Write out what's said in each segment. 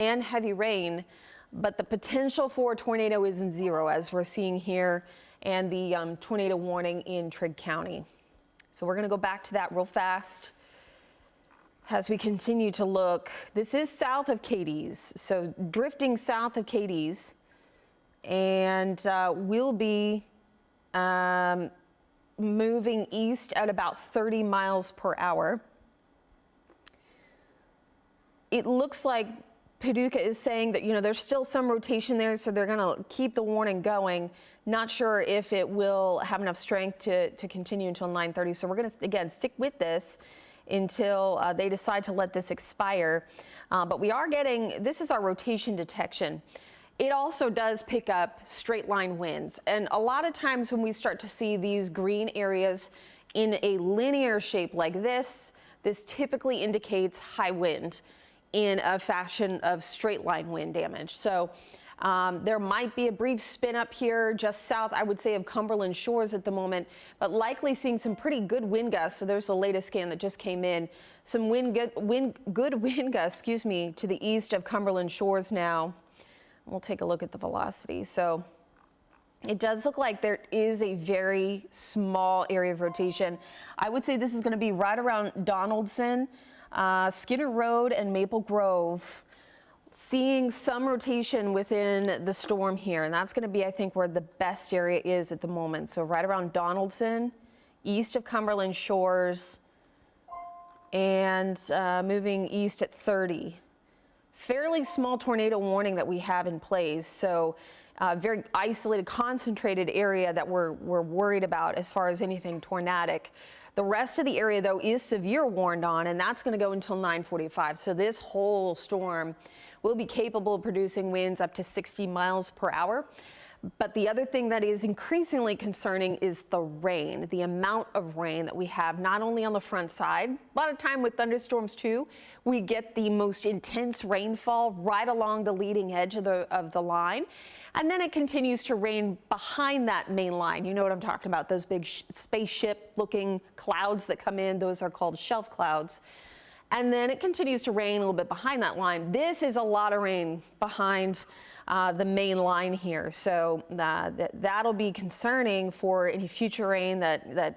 and heavy rain, but the potential for a tornado is in zero, as we're seeing here, and the tornado warning in Trigg County. So we're going to go back to that real fast as we continue to look. This is south of Cadiz, so drifting south of Cadiz, and will be moving east at about 30 miles per hour. It looks like Paducah is saying that, there's still some rotation there, so they're going to keep the warning going. Not sure if it will have enough strength to continue until 9:30. So we're going to, again, stick with this until they decide to let this expire. But we are getting, this is our rotation detection. It also does pick up straight line winds. And a lot of times when we start to see these green areas in a linear shape like this typically indicates high wind in a fashion of straight line wind damage. So there might be a brief spin up here just south, I would say, of Cumberland Shores at the moment, but likely seeing some pretty good wind gusts. So there's the latest scan that just came in. Some good wind gusts, to the east of Cumberland Shores now. We'll take a look at the velocity. So it does look like there is a very small area of rotation. I would say this is going to be right around Donaldson, Skinner Road, and Maple Grove. Seeing some rotation within the storm here, and that's going to be, I think, where the best area is at the moment. So right around Donaldson, east of Cumberland Shores, and moving east at 30. Fairly small tornado warning that we have in place. So very isolated, concentrated area that we're worried about as far as anything tornadic. The rest of the area, though, is severe warned on, and that's going to go until 9:45. So this whole storm will be capable of producing winds up to 60 miles per hour. But the other thing that is increasingly concerning is the rain, the amount of rain that we have, not only on the front side. A lot of time with thunderstorms, too, we get the most intense rainfall right along the leading edge of the line. And then it continues to rain behind that main line. You know what I'm talking about, those big spaceship-looking clouds that come in. Those are called shelf clouds. And then it continues to rain a little bit behind that line. This is a lot of rain behind the main line here. So that'll be concerning for any future rain that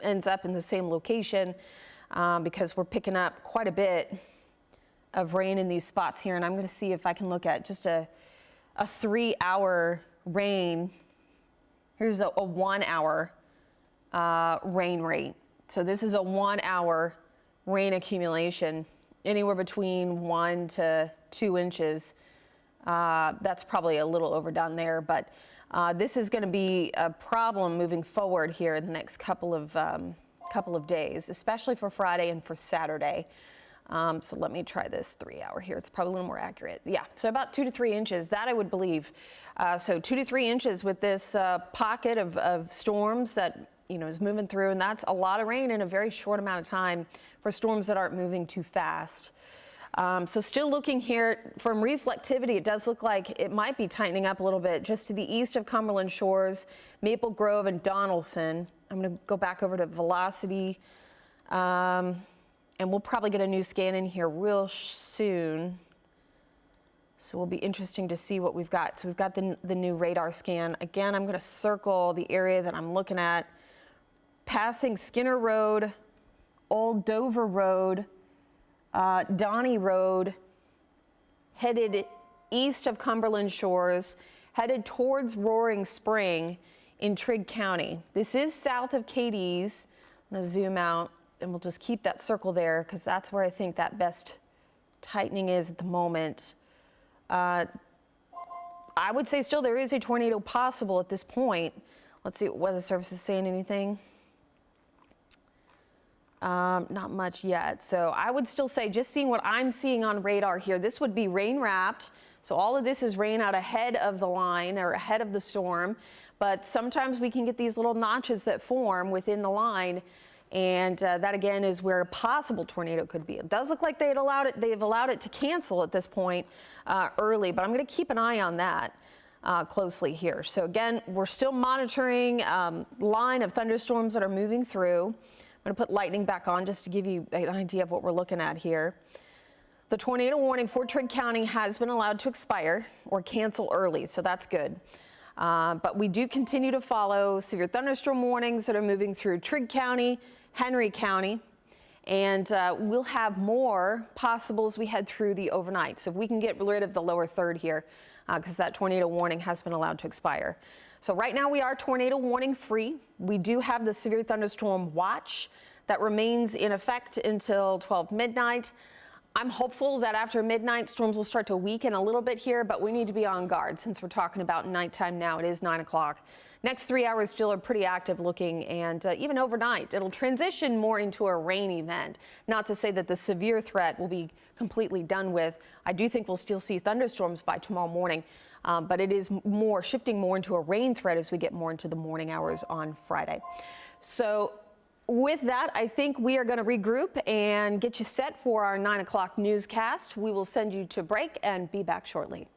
ends up in the same location because we're picking up quite a bit of rain in these spots here. And I'm going to see if I can look at just a 3-hour rain. Here's a 1 hour rain rate. So this is a 1 hour rain accumulation, anywhere between 1 to 2 inches. That's probably a little overdone there, but this is going to be a problem moving forward here in the next couple of days, especially for Friday and for Saturday. So let me try this 3 hour here. It's probably a little more accurate. Yeah, so about 2 to 3 inches, that I would believe. So 2 to 3 inches with this pocket of storms that is moving through, and that's a lot of rain in a very short amount of time for storms that aren't moving too fast. So still looking here from reflectivity, it does look like it might be tightening up a little bit just to the east of Cumberland Shores, Maple Grove, and Donaldson. I'm going to go back over to velocity, and we'll probably get a new scan in here real soon. So it'll be interesting to see what we've got. So we've got the new radar scan. Again, I'm going to circle the area that I'm looking at, passing Skinner Road, Old Dover Road, Donnie Road, headed east of Cumberland Shores, headed towards Roaring Spring in Trigg County. This is south of Cadiz. I'm going to zoom out, and we'll just keep that circle there because that's where I think that best tightening is at the moment. I would say still there is a tornado possible at this point. Let's see what Weather Service is saying. Anything? Not much yet. So I would still say, just seeing what I'm seeing on radar here, this would be rain wrapped. So all of this is rain out ahead of the line or ahead of the storm. But sometimes we can get these little notches that form within the line. And that again is where a possible tornado could be. It does look like they've allowed it to cancel at this point early, but I'm going to keep an eye on that closely here. So again, we're still monitoring line of thunderstorms that are moving through. I'm going to put lightning back on just to give you an idea of what we're looking at here. The tornado warning for Trigg County has been allowed to expire or cancel early, so that's good. But we do continue to follow severe thunderstorm warnings that are moving through Trigg County, Henry County, and we'll have more possible as we head through the overnight. So if we can get rid of the lower third here, because that tornado warning has been allowed to expire. So right now we are tornado warning free. We do have the severe thunderstorm watch that remains in effect until 12 midnight. I'm hopeful that after midnight, storms will start to weaken a little bit here, but we need to be on guard since we're talking about nighttime now. It is 9 o'clock. Next 3 hours still are pretty active looking, and even overnight, it'll transition more into a rain event. Not to say that the severe threat will be completely done with. I do think we'll still see thunderstorms by tomorrow morning, but it is shifting more into a rain threat as we get more into the morning hours on Friday. So with that, I think we are going to regroup and get you set for our 9 o'clock newscast. We will send you to break and be back shortly.